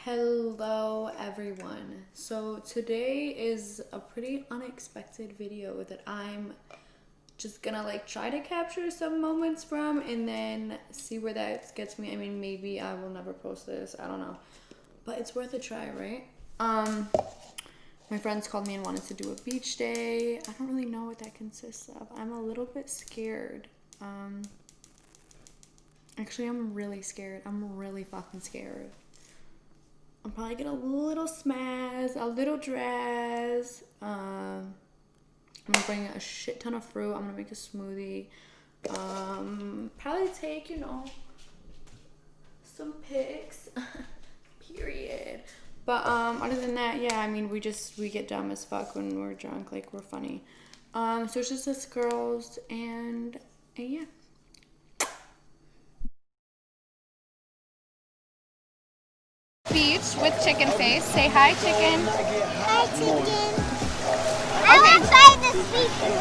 Hello everyone. So today is a pretty unexpected video that I'm just gonna try to capture some moments from and then see where that gets me. I mean, maybe I will never post this, I don't know, but it's worth a try, right? My friends called me and wanted to do a beach day. I don't really know what that consists of. I'm a little bit scared. Actually, I'm really scared. I'm really fucking scared. I'm probably gonna a little smazz, a little dress. I'm gonna bring a shit ton of fruit. I'm gonna make a smoothie. Probably take, some pics. Period. But other than that, yeah, I mean, we get dumb as fuck when we're drunk. Like, we're funny. So it's just us girls and yeah. Beach with chicken face. Say hi, chicken. Hi, chicken. I want to try this beach food.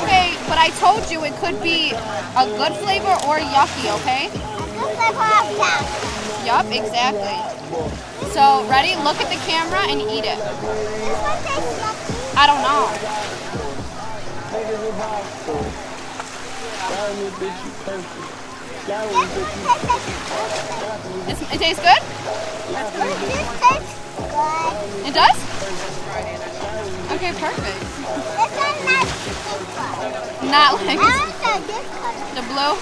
Okay, but I told you it could be a good flavor or yucky, okay? A good flavor of cat. Yup, exactly. So, ready? Look at the camera and eat it. This one tastes yucky. I don't know. This one tastes like It tastes good? this tastes good. It does? Okay, perfect. This one not super. Not like I want this color. the blue.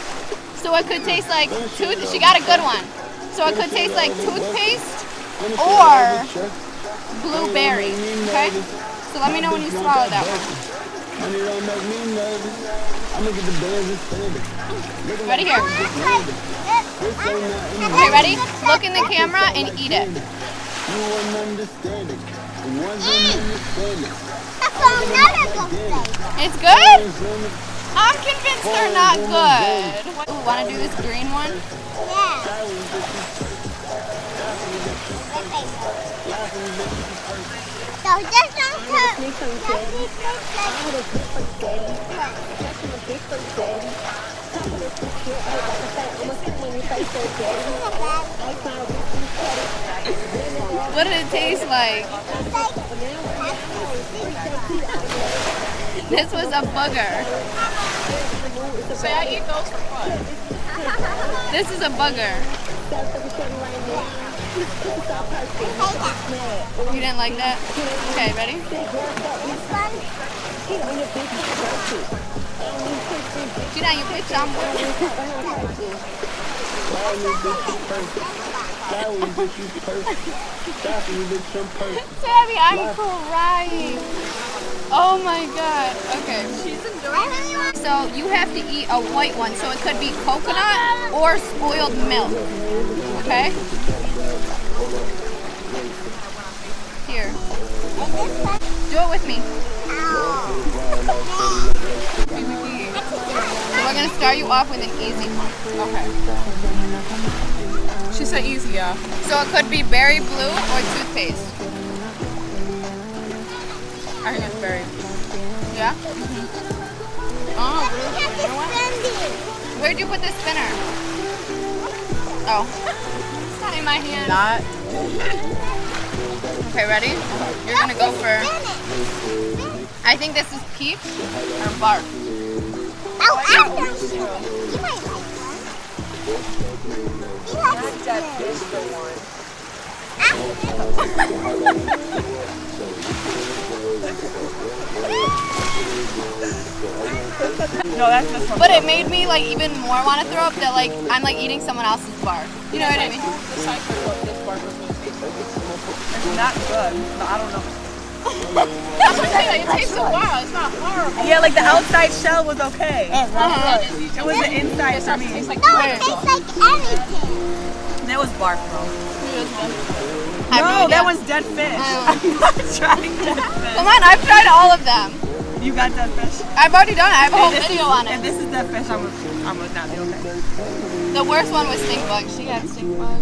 So it could taste like she got a good one. So it could taste like toothpaste or blueberry, okay? So let me know when you swallow that one. Ready here. Okay, ready? Look in the camera and eat it. That's another good flavor. It's good? I'm convinced they're not good. Ooh, wanna do this green one? Yeah. So this What did it taste like? This was a booger. Say I eat those for fun. This is a booger. You didn't like that? Okay, ready? Gina, you put some. Sammy, I'm crying. Oh my god. Okay. So you have to eat a white one. So it could be coconut or spoiled milk. Okay? Here. Do it with me. So we're going to start you off with an easy one. Okay. She said easy, yeah. So it could be berry blue or toothpaste. I think it's berry. Yeah? Oh, really? You know what? Where'd you put the spinner? Oh. It's not in my hand. Not. Okay, ready? You're going to go for... I think this is peach or bark. Oh, after you might like one. You like That is the one. No, that's this one. But it made me even more want to throw up that I'm eating someone else's bark. You know what I mean? The cycle of this bark was going to taste like it's not good, but I don't know. That's what I'm saying. It takes a while. It's not horrible. Yeah, the outside shell was okay. It was the inside for me. No, it tastes like anything. That was bark, bro. No, that one's dead fish. I'm not trying dead fish. Come on, I've tried all of them. You got dead fish? I've already done it. I have a whole video on If it. this is dead fish, I would not be okay. The worst one was stink bug. She had stink bug.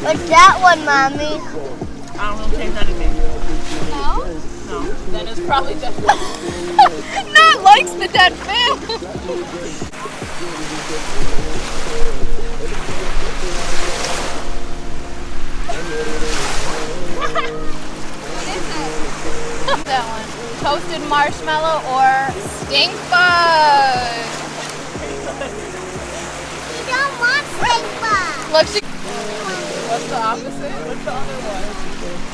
What's that one, Mommy? I don't know taste anything. No? No. Then it's probably dead fish. Nat likes the dead fish. salted marshmallow or stink bug? You don't want stink bug. Look, she. What's the opposite? What's the other one?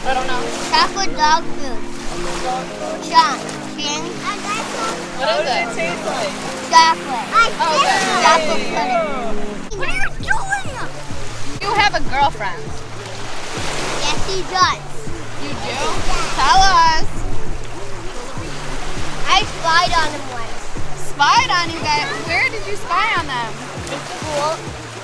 I don't know. Chocolate dog food. Chunk. King. What is it? Taste like? Chocolate. Okay. Chocolate pudding. What are you doing? You have a girlfriend. Yes, he does. You do? Tell us. I spied on him once. Spied on you guys. Where did you spy on them? In school.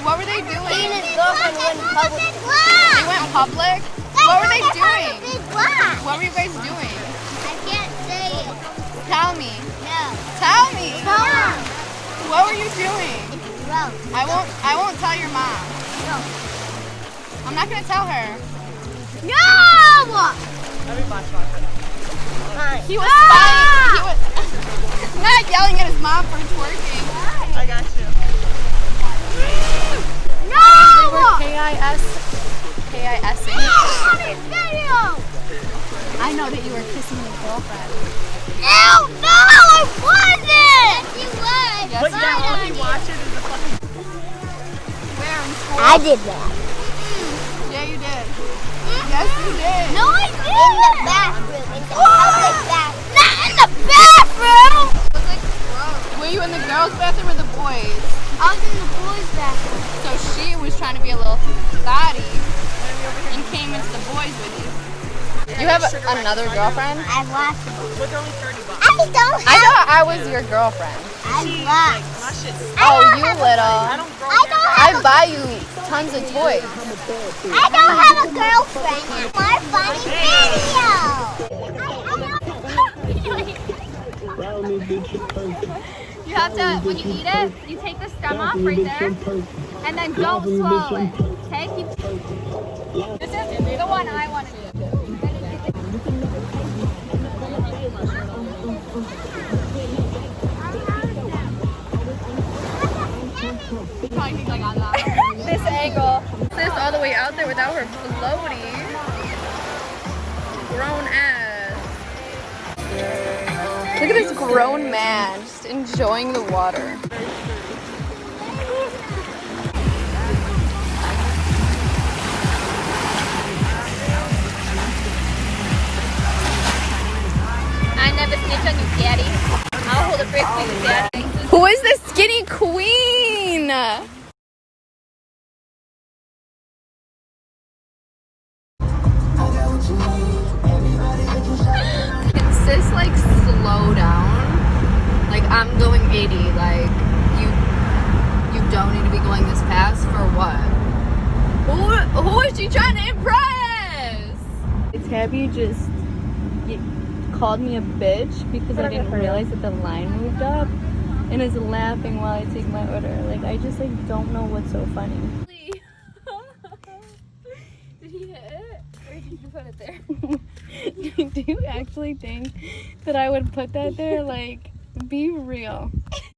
What were they He and doing? his girlfriend went in public. They went public? What were they doing? Big black. What were you guys doing? I can't say it. Tell me. No. Tell me. No. What were you doing? It's gross. I won't tell your mom. No. I'm not gonna tell her. No! Let me watch it. Fine. He was spying. He was not yelling at his mom for twerking. I got you. No! K-I-S-ing. Video! I know that you were kissing your girlfriend. Ew, no, I wasn't! Yes, you were. Yes, But yeah, all he watches is the fucking... Where in school? I did that. Yeah, you did. Yes, you did. No, I didn't. In the bathroom. In the public bathroom. Not in the bathroom! It was like gross. Were you in the girls' bathroom or the boys? I was in the boys' bathroom. So she was trying to be a little thotty and came into the boys with you. You have another girlfriend? I've lost it. But they're only $30. I don't have I thought I was your girlfriend. I've Like, lost. my shit's... Oh, you I little. don't grow I don't I have a, buy you tons of toys. I don't have a girlfriend. More funny video. You have to, when you eat it, you take the stem off right there, and then don't swallow it. Okay? This is the one I want to do. This angle. This all the way out there without her floaty. Grown ass. Look at this grown man just enjoying the water. I never snitch on you, daddy. I'll hold a brick for you, daddy. Who is this skinny queen? Can sis like slow down? Like I'm going 80, like you don't need to be going this fast for what? Who is she trying to impress? Tabby just called me a bitch because I didn't realize that the line moved up and is laughing while I take my order. Like I just like don't know what's so funny. Did he hit it? Or did you put it there? Do you actually think that I would put that there? Like, be real.